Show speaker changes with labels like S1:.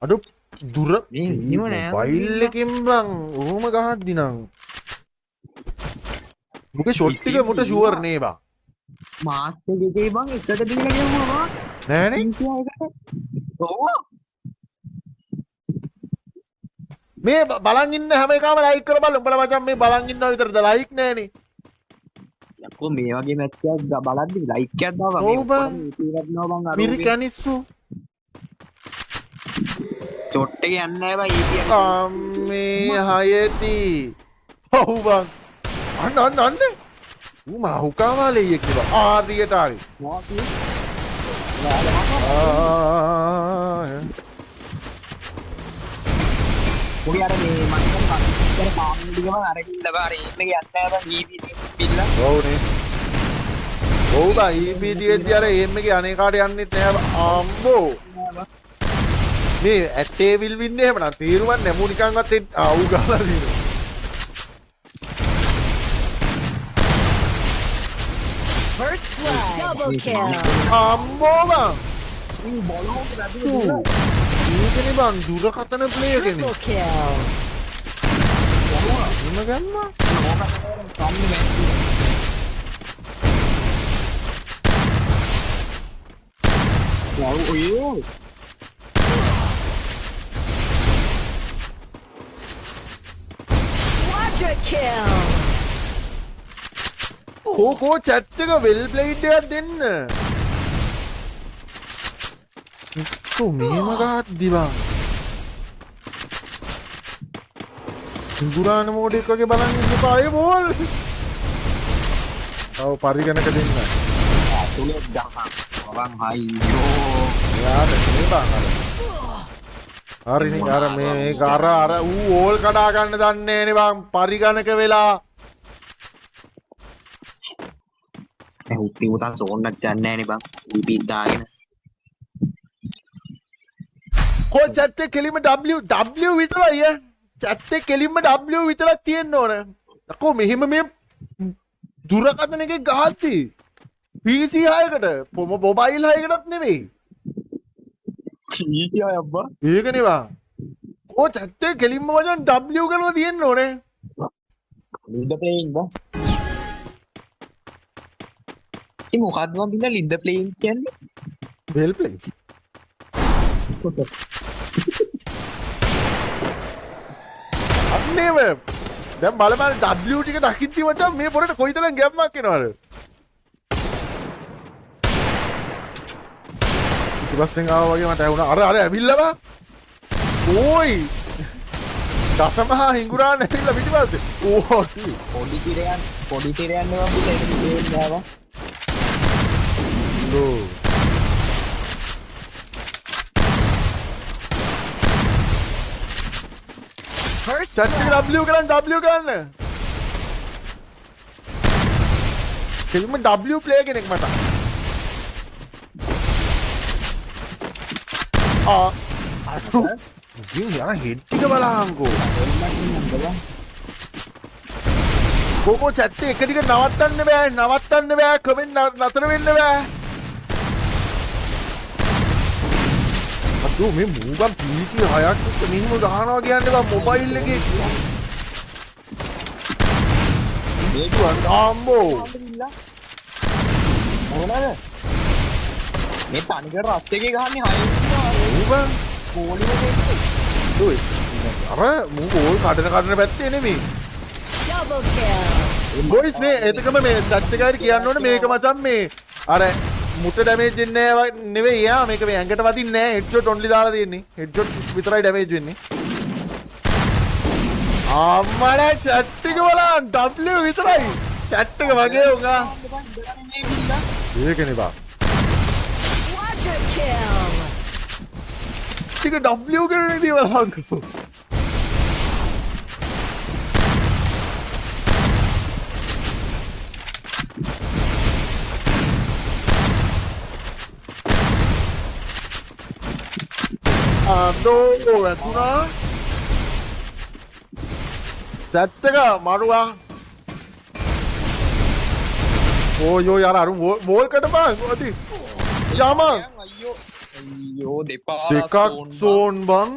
S1: අඩු දුර
S2: නිම නෑ
S1: මොබයිල් එකෙන් බං ඔහොම ගහද්දි නම් මුගේ ෂොට් ටික මුට ෂුවර් නේ බං
S2: මාස්ටර් එකේ බං එකට දීලා ගෙවුවා
S1: නෑනේ
S2: ඔව්
S1: මේ බලන් ඉන්න හැම එකම ලයික් කර බලන්න උඹලා මචං මේ බලන් ඉන්නවා විතරද ලයික් නෑනේ
S2: යකෝ මේ වගේ මැච් එකක් බලද්දි ලයික් එකක් දාපන්
S1: ඔව් බං
S2: ගන්නවා බං අර
S1: මිරි කැනිස්සු
S2: ෂොට් එක යන්නේ නෑ බං ඊපියන්
S1: අම්මේ හයටි ඔව් බං අන්න ඌ මා හුකාවාලේ එක්ක බං ආරියට ආරි
S2: ඔය අර මේ මම හිතන්නේ ඉතල කාමෙදිගම අරකින් ලබා අර ඉන්න යන්නේ නෑ බං ඊපී පිල්ල
S1: ඔව්නේ ඔව් බං ඊපීටිඑද්දි අර එම් එකේ අනේකාට යන්නෙත් නෑ අම්බෝ මේ ඇටේ විල් වින්නේ එහෙම නම් තීරුවක් නැමු නිකන්වත් ආවු ගාලා දිනවා
S3: First blood. Double kill.
S1: අම්බෝ බං
S2: මේ බොලෝක වැදුණා
S1: මේකනේ බං දුරකථන ප්ලේ එකනේ
S3: Triple kill.
S1: මොන ගම්මා
S3: Quadra kill.
S1: කෝ චැට් එක වෙල් ප්ලේඩ් එකක් දෙන්න මෙහෙම ගහද්දි බං සිංගුරාන මෝඩ් එක වගේ බලන් ඉන්නකෝ අය බෝල් ඔව් පරිගණක දෙන්න
S2: අතුලේ ගහන වං හයියෝ
S1: යාට මේ බං අර හරිනේ අර මේක අර ඌ ඕල් කඩා ගන්න දන්නේ නෑනේ බං පරිගණක වෙලා
S2: උත්ති උතා සෝන්නක් යන්නේ නෑනේ බං ඊපී දාගෙන
S1: කෝ චැට් එක කෙලින්ම W විතරයි ඈ චැට් එක කෙලින්ම W විතරක් තියෙන්න ඕන අකෝ මෙහෙම මේ දුරකථන එකේ ගහද්දි PC 6කට මොබයිල් 6කටත් නෙවෙයි
S2: කීසියා අබ්බා
S1: ඒකනේ බං කෝ චැට් එක කෙලින්ම වචන් W කරලා තියෙන්න ඕනේ
S2: ලින්ද ප්ලේයින් බං ඒ මොකද්ද මම බින්ද ලින්ද ප්ලේයින් කියන්නේ
S1: වෙල් ප්ලේ අන්නේම දැන් බලපන් W ටික දකිද්දි මචං මේ පොරට කොයිතරම් ගැම්මක් එනවද ඊපස්සෙන් ආවා වගේ මට ඇහුණා අර ඇවිල්ලා බා ඕයි දසමහා හිඟුරාන් ඇවිල්ලා පිටිපස්සේ ඕ
S2: පොඩි තිරයන් මම බින්ද ඒක දෙන්න ආවා
S1: ලෝ
S3: First
S1: චැට්
S3: blood.
S1: එක W කරන්න කෙලින්ම W ප්ලේ කෙනෙක් මට අඩු ඉතින් යන හෙඩ් ටික බලහන්කෝ කෝකෝ චැට් එක ටික නවත්තන්න බෑ කමෙන්ට් නතර වෙන්න බෑ අදෝ මේ මූගම් PC 6ක් එක්ක මෙහෙම ගහනවා කියන්නේ බං මොබයිල් එකේ මේක අම්බෝ
S2: මොනවාද මේ තනිකර රස් එකේ ගහන්නේ හයින්
S1: මූගම්
S2: පොලිමේ
S1: ඔය අර මූ ගෝල් කඩන පැත්තේ නෙමෙයි
S3: Double kill.
S1: බොයිස් මේ එතකම මේ චැට් එකකට කියන්න ඕනේ මේක මචං මේ අර මුට ඩැමේජ් වෙන්නේ නැහැ නෙවෙයි යා මේක මේ ඇඟට වදින්නේ නැහැ හෙඩ්ෂොට් ඔන්ලි දාලා තියෙන්නේ හෙඩ්ෂොට් විතරයි ඩැමේජ් වෙන්නේ අම්මලා චැට් එක බලන්න W විතරයි චැට් එක වගේ උංගා ඒකනේ බා
S3: Quadra kill.
S1: ටික W කරන්නේ දී බලන්නකෝ අදෝ වැතුනා සැට් එක මරුවා ඕයෝ යාර අරු බෝල් කට බං ඔති යම
S2: අයියෝ අයියෝ දෙපා
S1: දෙකක් සෝන් බං